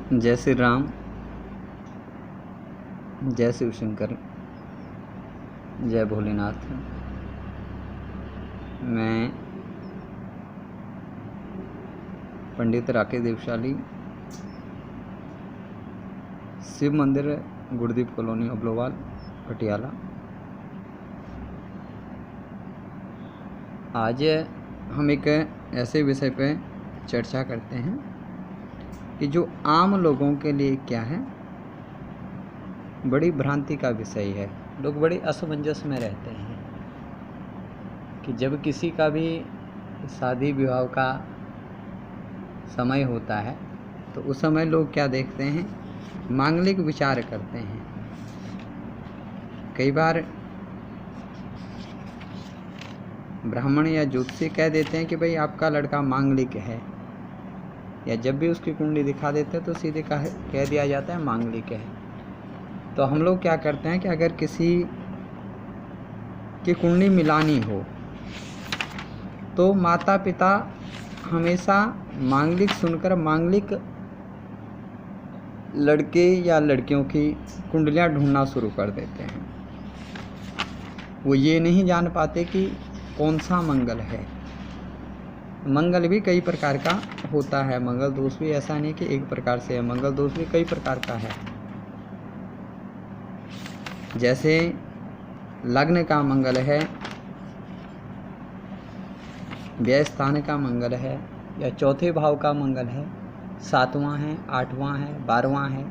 जय श्री राम, जय शिव शंकर, जय भोलेनाथ। मैं पंडित राकेश देवशाली, शिव मंदिर, गुरुदीप कॉलोनी, अबलोवाल, पटियाला। आज हम एक ऐसे विषय पे चर्चा करते हैं कि जो आम लोगों के लिए क्या है, बड़ी भ्रांति का विषय है। लोग बड़ी असमंजस में रहते हैं कि जब किसी का भी शादी विवाह का समय होता है तो उस समय लोग क्या देखते हैं, मांगलिक विचार करते हैं। कई बार ब्राह्मण या ज्योतिषी कह देते हैं कि भाई आपका लड़का मांगलिक है, या जब भी उसकी कुंडली दिखा देते हैं तो सीधे कह दिया जाता है मांगलिक है। तो हम लोग क्या करते हैं कि अगर किसी की कुंडली मिलानी हो तो माता पिता हमेशा मांगलिक सुनकर मांगलिक लड़के या लड़कियों की कुंडलियां ढूंढना शुरू कर देते हैं। वो ये नहीं जान पाते कि कौन सा मंगल है। मंगल भी कई प्रकार का होता है, मंगल दोष भी ऐसा नहीं कि एक प्रकार से है, मंगल दोष भी कई प्रकार का है। जैसे लग्न का मंगल है, व्यय स्थान का मंगल है, या चौथे भाव का मंगल है, 7वां है, 8वां है, 12वां है।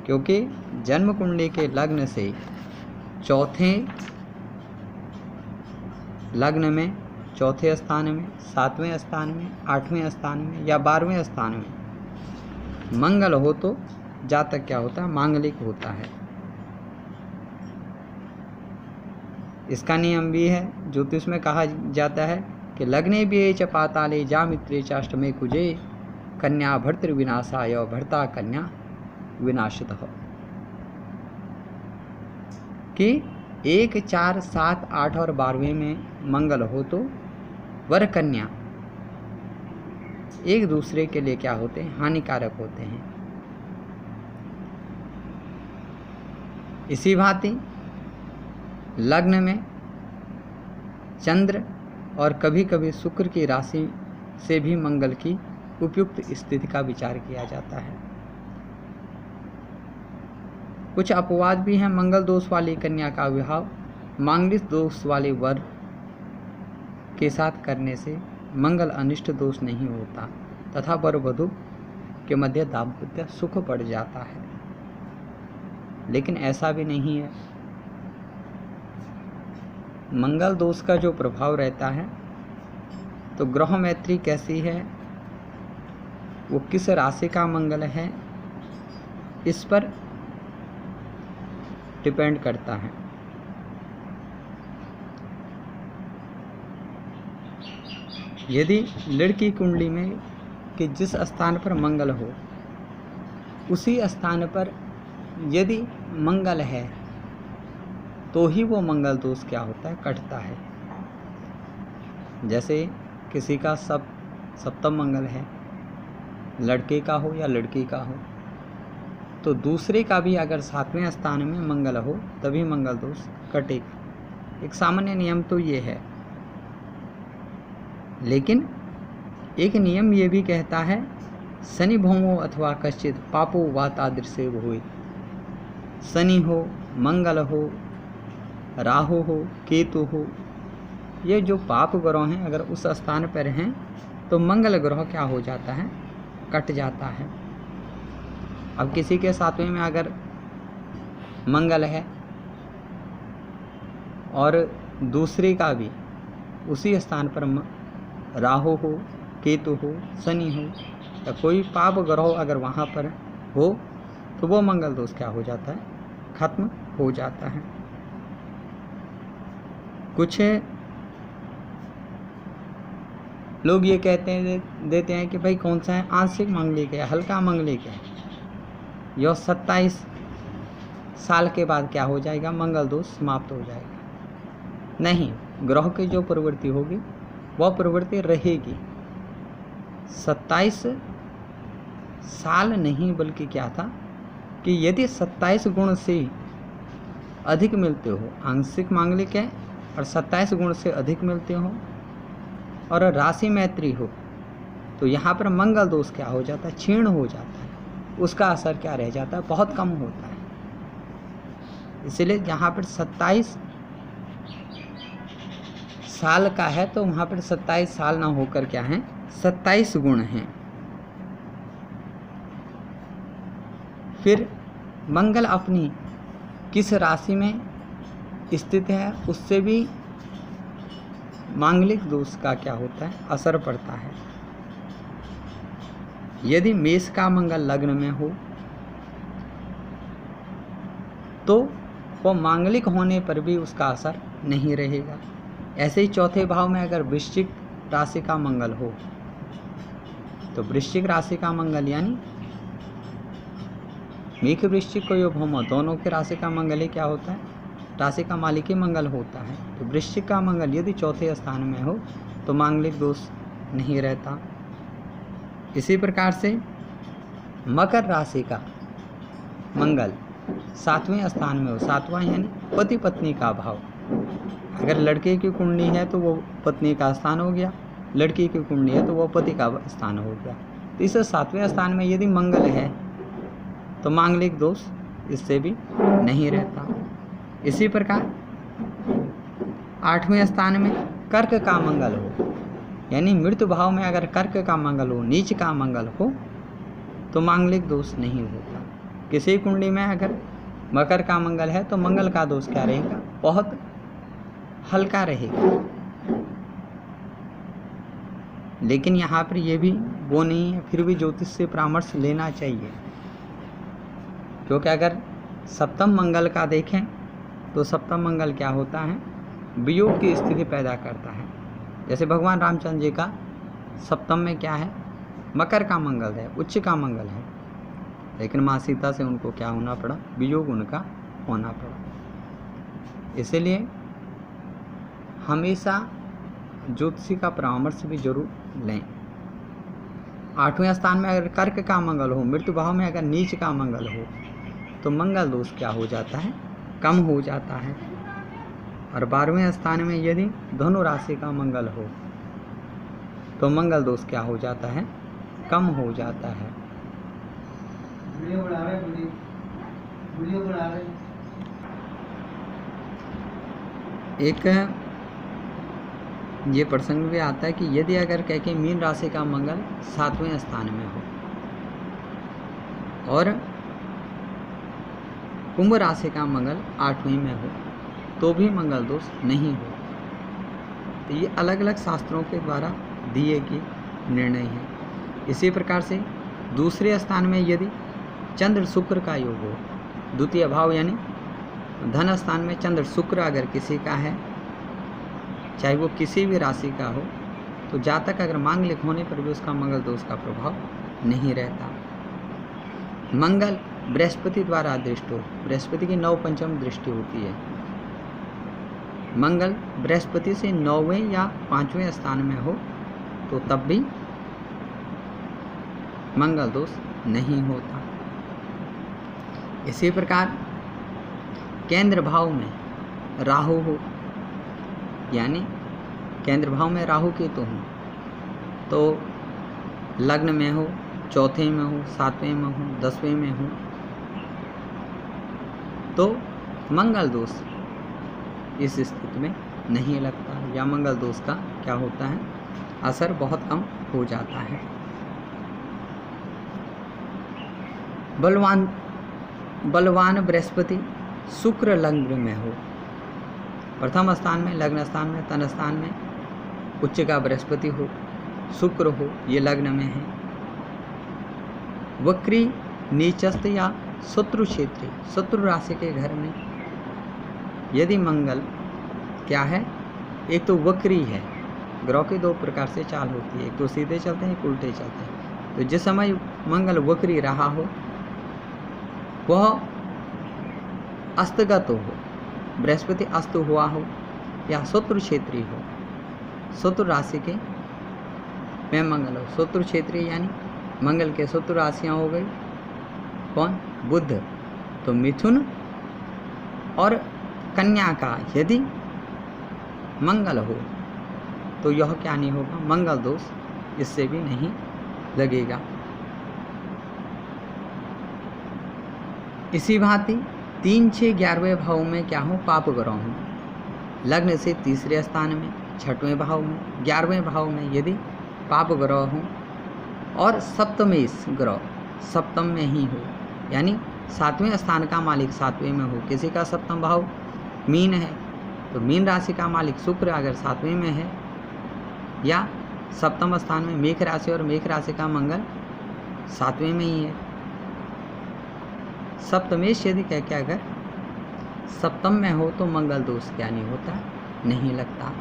क्योंकि जन्म कुंडली के लग्न से चौथे लग्न में, चौथे स्थान में, 7वें स्थान में, 8वें स्थान में या 12वें स्थान में मंगल हो तो जातक क्या होता है, मांगलिक होता है। इसका नियम भी है, ज्योतिष में कहा जाता है कि लग्ने भी च पाताले जा मित्रे चाष्टमे कुजे कन्या भर्तृ विनाशाय भर्ता कन्या विनाशितः। कि 1, 4, 7, 8 और 12वें में मंगल हो तो वर कन्या एक दूसरे के लिए क्या होते हैं, हानिकारक होते हैं। इसी भांति लग्न में चंद्र और कभी कभी शुक्र की राशि से भी मंगल की उपयुक्त स्थिति का विचार किया जाता है। कुछ अपवाद भी हैं। मंगल दोष वाली कन्या का विवाह मांगलिक दोष वाले वर के साथ करने से मंगल अनिष्ट दोष नहीं होता तथा वर वधू के मध्य दाम्पत्य सुख बढ़ जाता है। लेकिन ऐसा भी नहीं है। मंगल दोष का जो प्रभाव रहता है तो ग्रह मैत्री कैसी है, वो किस राशि का मंगल है, इस पर डिपेंड करता है। यदि लड़की कुंडली में कि जिस स्थान पर मंगल हो उसी स्थान पर यदि मंगल है तो ही वो मंगल दोष क्या होता है, कटता है। जैसे किसी का सप्तम मंगल है, लड़के का हो या लड़की का हो, तो दूसरे का भी अगर 7वें स्थान में मंगल हो तभी मंगल दोष कटेगा। एक सामान्य नियम तो ये है। लेकिन एक नियम ये भी कहता है, शनि भौमो अथवा कश्चित पापो वा तादृशे भूय। शनि हो, मंगल हो, राहु हो, केतु हो, ये जो पाप ग्रह हैं अगर उस स्थान पर हैं तो मंगल ग्रह क्या हो जाता है, कट जाता है। अब किसी के 7वें में अगर मंगल है और दूसरे का भी उसी स्थान पर राहु हो, केतु हो, शनि हो, या कोई पाप ग्रह अगर वहाँ पर हो तो वो मंगल दोष क्या हो जाता है, खत्म हो जाता है। कुछ लोग ये देते हैं कि भाई कौन सा है, आंशिक मांगलिक है, हल्का मांगलिक है, यह 27 साल के बाद क्या हो जाएगा, मंगल दोष समाप्त हो जाएगा। नहीं, ग्रह की जो प्रवृत्ति होगी वह प्रवृत्ति रहेगी। 27 साल नहीं, बल्कि क्या था कि यदि 27 गुण से अधिक मिलते हो, आंशिक मांगलिक है और 27 गुण से अधिक मिलते हो और राशि मैत्री हो, तो यहाँ पर मंगल दोष क्या हो जाता है, क्षीण हो जाता है, उसका असर क्या रह जाता है, बहुत कम होता है। इसलिए यहाँ पर 27 साल का है तो वहाँ पर 27 साल ना होकर क्या है, 27 गुण हैं। फिर मंगल अपनी किस राशि में स्थित है, उससे भी मांगलिक दोष का क्या होता है, असर पड़ता है। यदि मेष का मंगल लग्न में हो तो वह मांगलिक होने पर भी उसका असर नहीं रहेगा। ऐसे ही चौथे भाव में अगर वृश्चिक राशि का मंगल हो तो वृश्चिक राशि का मंगल यानी मेष वृश्चिक को योग भौम दोनों के राशि का मंगल ही क्या होता है, राशि का मालिक ही मंगल होता है। तो वृश्चिक का मंगल यदि चौथे स्थान में हो तो मांगलिक दोष नहीं रहता। इसी प्रकार से मकर राशि का मंगल 7वें स्थान में हो, 7वां यानी पति पत्नी का भाव, अगर लड़के की कुंडली है तो वो पत्नी का स्थान हो गया, लड़की की कुंडली है तो वो पति का स्थान हो गया। तो इस 7वें स्थान में यदि मंगल है तो मांगलिक दोष इससे भी नहीं रहता। इसी प्रकार 8वें स्थान में कर्क का मंगल हो, यानी मृत्यु भाव में अगर कर्क का मंगल हो, नीच का मंगल हो, तो मांगलिक दोष नहीं होता। किसी कुंडली में अगर मकर का मंगल है तो मंगल का दोष क्या रहेगा, बहुत हल्का रहेगा। लेकिन यहाँ पर यह भी वो नहीं है, फिर भी ज्योतिष से परामर्श लेना चाहिए, क्योंकि अगर सप्तम मंगल का देखें तो सप्तम मंगल क्या होता है, वियोग की स्थिति पैदा करता है। जैसे भगवान रामचंद्र जी का सप्तम में क्या है, मकर का मंगल है, उच्च का मंगल है, लेकिन माँ सीता से उनको क्या होना पड़ा, वियोग उनका होना पड़ा। इसीलिए हमेशा ज्योतिषी का परामर्श भी जरूर लें। 8वें स्थान में अगर कर्क का मंगल हो, मृत्यु भाव में अगर नीच का मंगल हो, तो मंगल दोष क्या हो जाता है, कम हो जाता है। और 12वें स्थान में यदि धनु राशि का मंगल हो तो मंगल दोष क्या हो जाता है, कम हो जाता है। एक ये प्रसंग भी आता है कि यदि अगर कह के मीन राशि का मंगल 7वें स्थान में हो और कुंभ राशि का मंगल 8वें में हो तो भी मंगल दोष नहीं हो। तो ये अलग अलग शास्त्रों के द्वारा दिए गए निर्णय हैं। इसी प्रकार से दूसरे स्थान में यदि चंद्र शुक्र का योग हो, द्वितीय भाव यानी धन स्थान में चंद्र शुक्र अगर किसी का है, चाहे वो किसी भी राशि का हो, तो जातक अगर मांगलिक होने पर भी उसका मंगल दोष का प्रभाव नहीं रहता। मंगल बृहस्पति द्वारा दृष्ट हो, बृहस्पति की 9 पंचम दृष्टि होती है। मंगल बृहस्पति से 9वें या 5वें स्थान में हो तो तब भी मंगल दोष नहीं होता। इसी प्रकार केंद्र भाव में राहु हो, यानी केंद्र भाव में राहु केतु हो, तो लग्न में हो, चौथे में हो, 7वें में हो, 10वें में हो, तो मंगल दोष इस स्थिति में नहीं लगता, या मंगल दोष का क्या होता है, असर बहुत कम हो जाता है। बलवान बृहस्पति शुक्र लग्न में हो, प्रथम स्थान में, लग्न स्थान में, तन स्थान में उच्च का बृहस्पति हो, शुक्र हो, ये लग्न में है। वक्री नीचस्थ या शत्रु क्षेत्री, शत्रु राशि के घर में यदि मंगल क्या है, एक तो वक्री है, ग्रह की 2 प्रकार से चाल होती है, एक तो सीधे चलते हैं, एक उल्टे चलते हैं। तो जिस समय मंगल वक्री रहा हो वह अस्तगत हो, बृहस्पति अस्त हुआ हो, या शत्रु क्षेत्री हो, शत्रु राशि के में मंगल हो। शत्रु क्षेत्री यानी मंगल के शत्रु राशियाँ हो गई कौन? बुध। तो मिथुन और कन्या का यदि मंगल हो तो यह क्या नहीं होगा? मंगल दोष इससे भी नहीं लगेगा। इसी भांति 3, 6, 11वें भाव में क्या हो? पाप ग्रह हो। लग्न से तीसरे स्थान में, 6वें भाव में, 11वें भाव में यदि पाप ग्रह हो और सप्तमेश ग्रह सप्तम में ही हो, यानी 7वें स्थान का मालिक 7वें में हो। किसी का सप्तम भाव मीन है तो मीन राशि का मालिक शुक्र अगर 7वें में है, या सप्तम स्थान में मेष राशि और मेष राशि का मंगल 7वें में ही है। सप्तमेश यदि कह के अगर सप्तम में हो तो मंगल दोष क्या नहीं होता? नहीं लगता।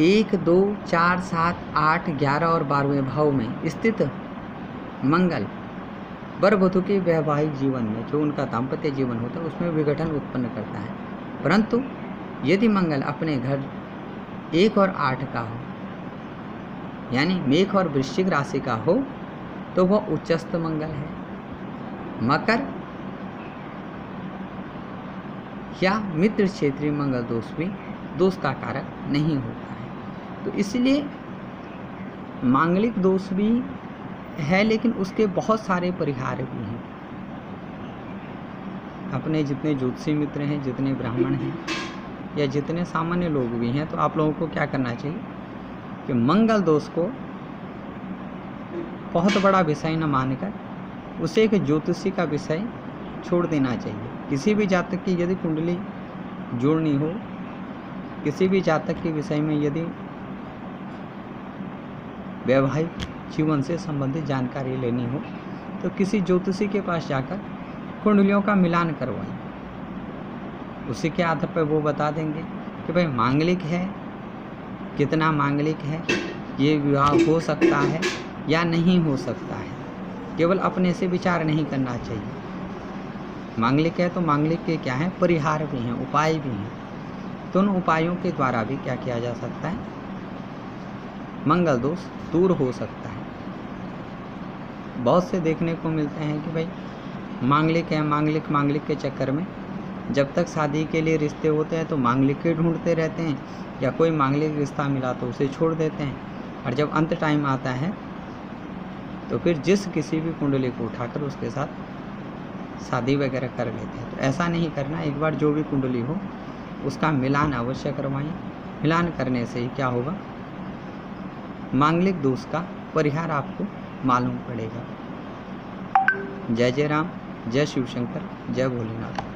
1, 2, 4, 7, 8, 11 और 12वें भाव में स्थित मंगल वर वधू के वैवाहिक जीवन में, जो उनका दाम्पत्य जीवन होता है, उसमें विघटन उत्पन्न करता है। परंतु यदि मंगल अपने घर 1 और 8 का हो, यानी मेष और वृश्चिक राशि का हो, तो वह उच्चस्थ मंगल है। मकर या मित्र क्षेत्रीय मंगल दोष भी दोष का कारक नहीं होता है। तो इसलिए मांगलिक दोष भी है, लेकिन उसके बहुत सारे परिहार भी हैं। अपने जितने ज्योतिषी मित्र हैं, जितने ब्राह्मण हैं, या जितने सामान्य लोग भी हैं, तो आप लोगों को क्या करना चाहिए कि मंगल दोष को बहुत बड़ा विषय न मानकर उसे एक ज्योतिषी का विषय छोड़ देना चाहिए। किसी भी जातक की यदि कुंडली जोड़नी हो, किसी भी जातक के विषय में यदि वैवाहिक जीवन से संबंधित जानकारी लेनी हो, तो किसी ज्योतिषी के पास जाकर कुंडलियों का मिलान करवाएं। उसी के आधार पर वो बता देंगे कि भाई मांगलिक है, कितना मांगलिक है, ये विवाह हो सकता है या नहीं हो सकता है। केवल अपने से विचार नहीं करना चाहिए। मांगलिक है तो मांगलिक के क्या हैं? परिहार भी हैं, उपाय भी हैं। तो उन उपायों के द्वारा भी क्या किया जा सकता है? मंगल दोष दूर हो सकता है। बहुत से देखने को मिलते हैं कि भाई मांगलिक है, मांगलिक के चक्कर में जब तक शादी के लिए रिश्ते होते हैं तो मांगलिक के ढूंढते रहते हैं, या कोई मांगलिक रिश्ता मिला तो उसे छोड़ देते हैं, और जब अंत टाइम आता है तो फिर जिस किसी भी कुंडली को उठाकर उसके साथ शादी वगैरह कर लेते हैं। तो ऐसा नहीं करना। एक बार जो भी कुंडली हो उसका मिलान अवश्य करवाएं। मिलान करने से ही क्या होगा? मांगलिक दोष का परिहार आपको मालूम पड़ेगा। जय जय राम, जय शिव शंकर, जय भोलेनाथ।